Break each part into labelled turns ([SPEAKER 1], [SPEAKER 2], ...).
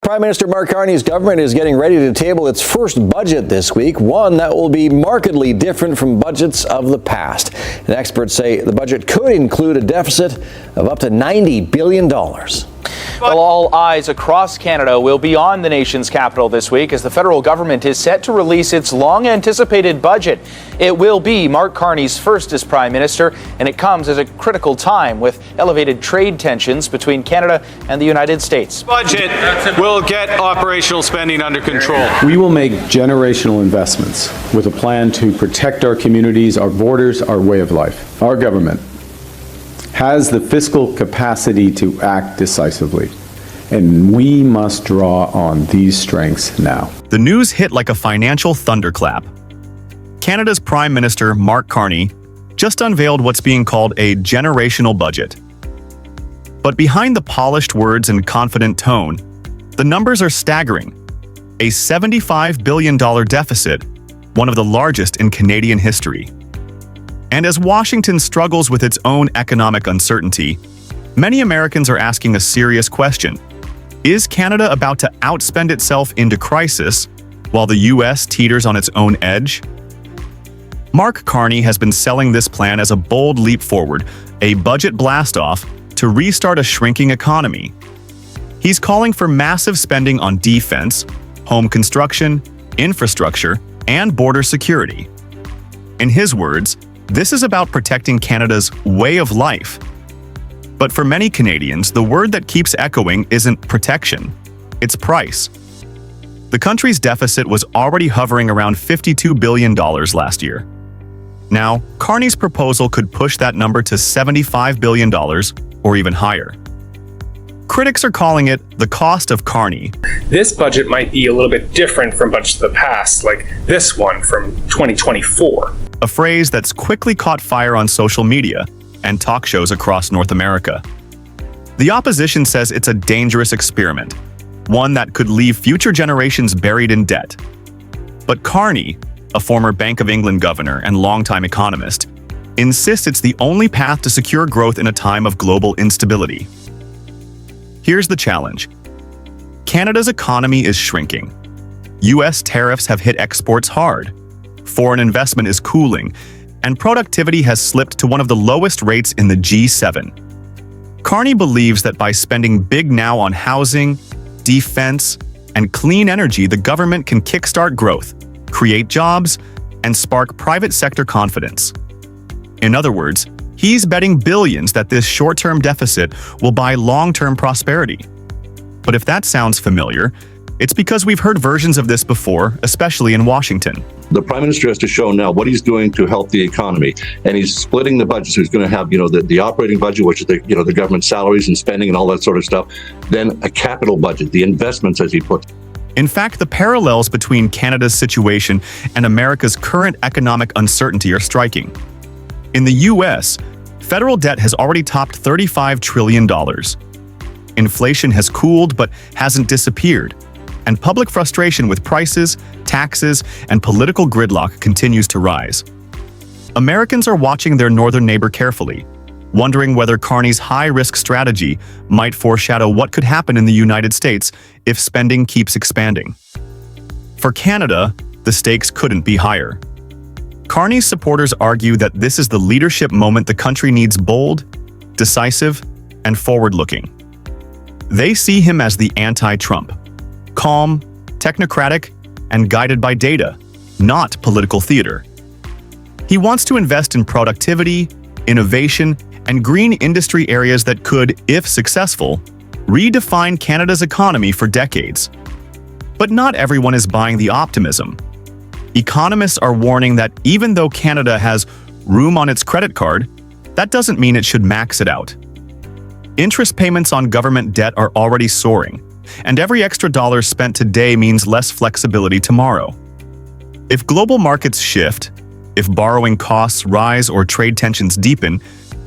[SPEAKER 1] Prime Minister Mark Carney's government is getting ready to table its first budget this week, one that will be markedly different from budgets of the past. And experts say the budget could include a deficit of up to $90 billion.
[SPEAKER 2] Well, all eyes across Canada will be on the nation's capital this week as the federal government is set to release its long-anticipated budget. It will be Mark Carney's first as Prime Minister, and it comes at a critical time with elevated trade tensions between Canada and the United States.
[SPEAKER 3] Budget will get operational spending under control.
[SPEAKER 4] We will make generational investments with a plan to protect our communities, our borders, our way of life. Our government has the fiscal capacity to act decisively, and we must draw on these strengths now.
[SPEAKER 5] The news hit like a financial thunderclap. Canada's Prime Minister Mark Carney just unveiled what's being called a generational budget. But behind the polished words and confident tone, the numbers are staggering. A $75 billion deficit, one of the largest in Canadian history. And as Washington struggles with its own economic uncertainty, many Americans are asking a serious question. Is Canada about to outspend itself into crisis while the U.S. teeters on its own edge? Mark Carney has been selling this plan as a bold leap forward, a budget blastoff to restart a shrinking economy. He's calling for massive spending on defense, home construction, infrastructure, and border security. In his words, this is about protecting Canada's way of life. But for many Canadians, the word that keeps echoing isn't protection, it's price. The country's deficit was already hovering around $52 billion last year. Now, Carney's proposal could push that number to $75 billion or even higher. Critics are calling it the cost of Carney.
[SPEAKER 6] This budget might be a little bit different from budgets of the past, like this one from 2024.
[SPEAKER 5] A phrase that's quickly caught fire on social media and talk shows across North America. The opposition says it's a dangerous experiment, one that could leave future generations buried in debt. But Carney, a former Bank of England governor and longtime economist, insists it's the only path to secure growth in a time of global instability. Here's the challenge. Canada's economy is shrinking. U.S. tariffs have hit exports hard. Foreign investment is cooling, and productivity has slipped to one of the lowest rates in the G7. Carney believes that by spending big now on housing, defense, and clean energy, the government can kickstart growth, create jobs, and spark private sector confidence. In other words, he's betting billions that this short-term deficit will buy long-term prosperity. But if that sounds familiar, it's because we've heard versions of this before, especially in Washington.
[SPEAKER 7] The Prime Minister has to show now what he's doing to help the economy, and he's splitting the budget. So he's going to have, the operating budget, which is the government salaries and spending and all that sort of stuff. Then a capital budget, the investments as he puts.
[SPEAKER 5] In fact, the parallels between Canada's situation and America's current economic uncertainty are striking. In the U.S., federal debt has already topped $35 trillion. Inflation has cooled but hasn't disappeared, and public frustration with prices, taxes, and political gridlock continues to rise. Americans are watching their northern neighbor carefully, wondering whether Carney's high-risk strategy might foreshadow what could happen in the United States if spending keeps expanding. For Canada, the stakes couldn't be higher. Carney's supporters argue that this is the leadership moment the country needs: bold, decisive, and forward-looking. They see him as the anti-Trump, calm, technocratic, and guided by data, not political theater. He wants to invest in productivity, innovation, and green industry areas that could, if successful, redefine Canada's economy for decades. But not everyone is buying the optimism. Economists are warning that even though Canada has room on its credit card, that doesn't mean it should max it out. Interest payments on government debt are already soaring, and every extra dollar spent today means less flexibility tomorrow. If global markets shift, if borrowing costs rise or trade tensions deepen,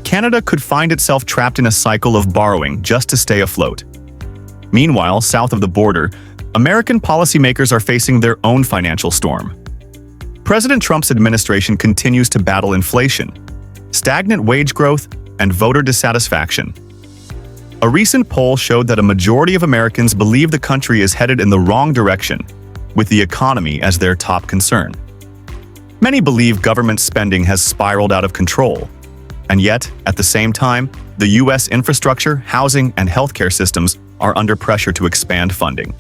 [SPEAKER 5] Canada could find itself trapped in a cycle of borrowing just to stay afloat. Meanwhile, south of the border, American policymakers are facing their own financial storm. President Trump's administration continues to battle inflation, stagnant wage growth, and voter dissatisfaction. A recent poll showed that a majority of Americans believe the country is headed in the wrong direction, with the economy as their top concern. Many believe government spending has spiraled out of control, and yet, at the same time, the U.S. infrastructure, housing, and healthcare systems are under pressure to expand funding.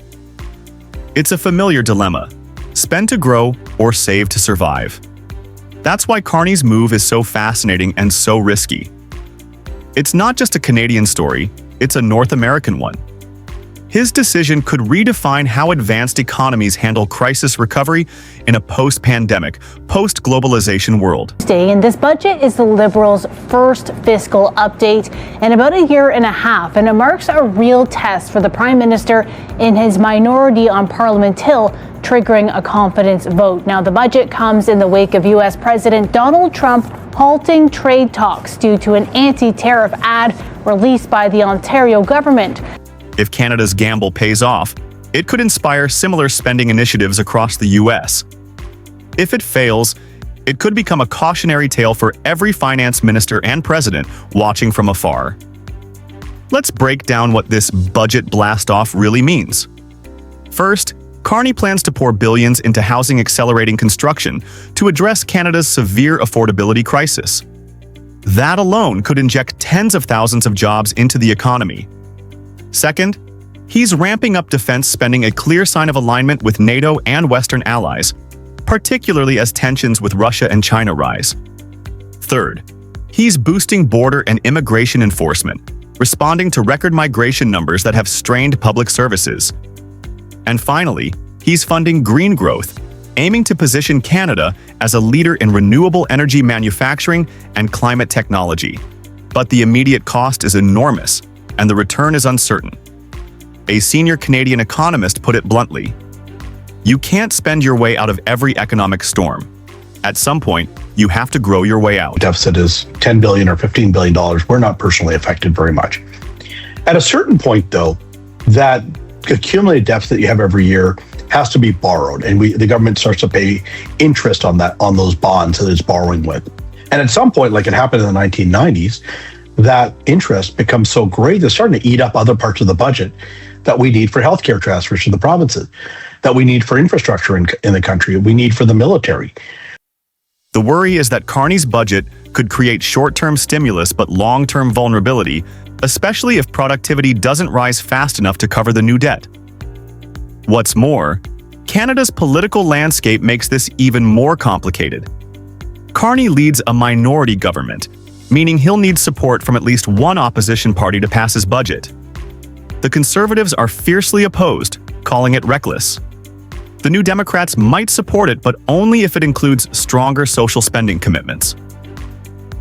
[SPEAKER 5] It's a familiar dilemma: spend to grow or save to survive. That's why Carney's move is so fascinating and so risky. It's not just a Canadian story, it's a North American one. His decision could redefine how advanced economies handle crisis recovery in a post-pandemic, post-globalization world.
[SPEAKER 8] And this budget is the Liberals' first fiscal update in about a year and a half, and it marks a real test for the Prime Minister in his minority on Parliament Hill, triggering a confidence vote. Now, the budget comes in the wake of U.S. President Donald Trump halting trade talks due to an anti-tariff ad released by the Ontario government.
[SPEAKER 5] If Canada's gamble pays off, it could inspire similar spending initiatives across the U.S. If it fails, it could become a cautionary tale for every finance minister and president watching from afar. Let's break down what this budget blastoff really means. First, Carney plans to pour billions into housing accelerating construction to address Canada's severe affordability crisis. That alone could inject tens of thousands of jobs into the economy. Second, he's ramping up defense spending, a clear sign of alignment with NATO and Western allies, particularly as tensions with Russia and China rise. Third, he's boosting border and immigration enforcement, responding to record migration numbers that have strained public services. And finally, he's funding green growth, aiming to position Canada as a leader in renewable energy manufacturing and climate technology. But the immediate cost is enormous, and the return is uncertain. A senior Canadian economist put it bluntly: you can't spend your way out of every economic storm. At some point, you have to grow your way out.
[SPEAKER 9] Deficit is $10 billion or $15 billion. We're not personally affected very much. At a certain point, though, that accumulated deficit you have every year has to be borrowed, and the government starts to pay interest on those bonds that it's borrowing with. And at some point, like it happened in the 1990s, that interest becomes so great, it's starting to eat up other parts of the budget that we need for healthcare transfers to the provinces, that we need for infrastructure in the country, we need for the military.
[SPEAKER 5] The worry is that Carney's budget could create short-term stimulus but long-term vulnerability, especially if productivity doesn't rise fast enough to cover the new debt. What's more, Canada's political landscape makes this even more complicated. Carney leads a minority government, meaning he'll need support from at least one opposition party to pass his budget. The Conservatives are fiercely opposed, calling it reckless. The New Democrats might support it, but only if it includes stronger social spending commitments.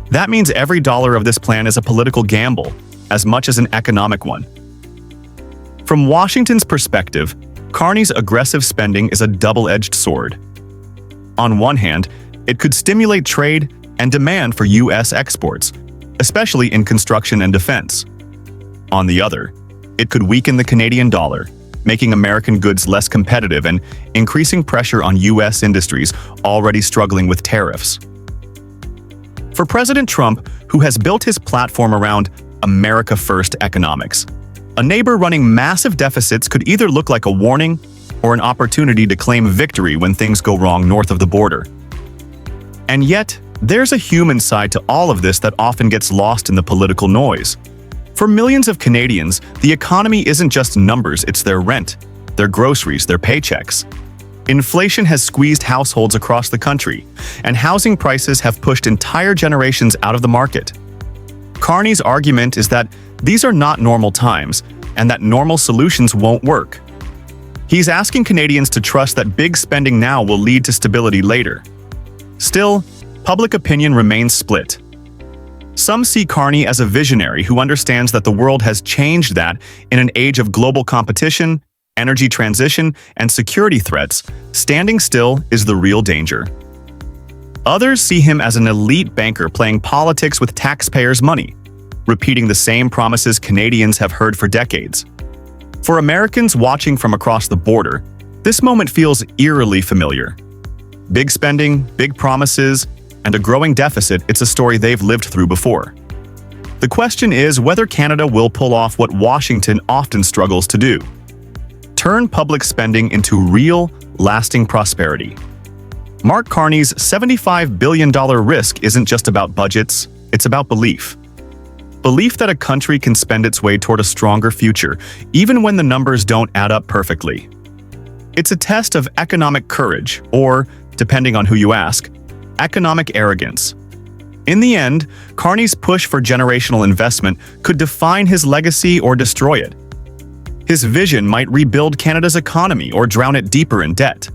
[SPEAKER 5] That means every dollar of this plan is a political gamble, as much as an economic one. From Washington's perspective, Carney's aggressive spending is a double-edged sword. On one hand, it could stimulate trade and demand for U.S. exports, especially in construction and defense. On the other, it could weaken the Canadian dollar, making American goods less competitive and increasing pressure on U.S. industries already struggling with tariffs. For President Trump, who has built his platform around America First economics, a neighbor running massive deficits could either look like a warning or an opportunity to claim victory when things go wrong north of the border. And yet, there's a human side to all of this that often gets lost in the political noise. For millions of Canadians, the economy isn't just numbers, it's their rent, their groceries, their paychecks. Inflation has squeezed households across the country, and housing prices have pushed entire generations out of the market. Carney's argument is that these are not normal times, and that normal solutions won't work. He's asking Canadians to trust that big spending now will lead to stability later. Still, public opinion remains split. Some see Carney as a visionary who understands that the world has changed, that in an age of global competition, energy transition, and security threats, standing still is the real danger. Others see him as an elite banker playing politics with taxpayers' money, repeating the same promises Canadians have heard for decades. For Americans watching from across the border, this moment feels eerily familiar. Big spending, big promises, and a growing deficit, it's a story they've lived through before. The question is whether Canada will pull off what Washington often struggles to do: turn public spending into real, lasting prosperity. Mark Carney's $75 billion risk isn't just about budgets, it's about belief. Belief that a country can spend its way toward a stronger future, even when the numbers don't add up perfectly. It's a test of economic courage, or, depending on who you ask, economic arrogance. In the end, Carney's push for generational investment could define his legacy or destroy it. His vision might rebuild Canada's economy or drown it deeper in debt.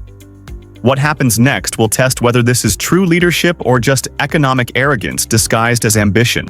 [SPEAKER 5] What happens next will test whether this is true leadership or just economic arrogance disguised as ambition.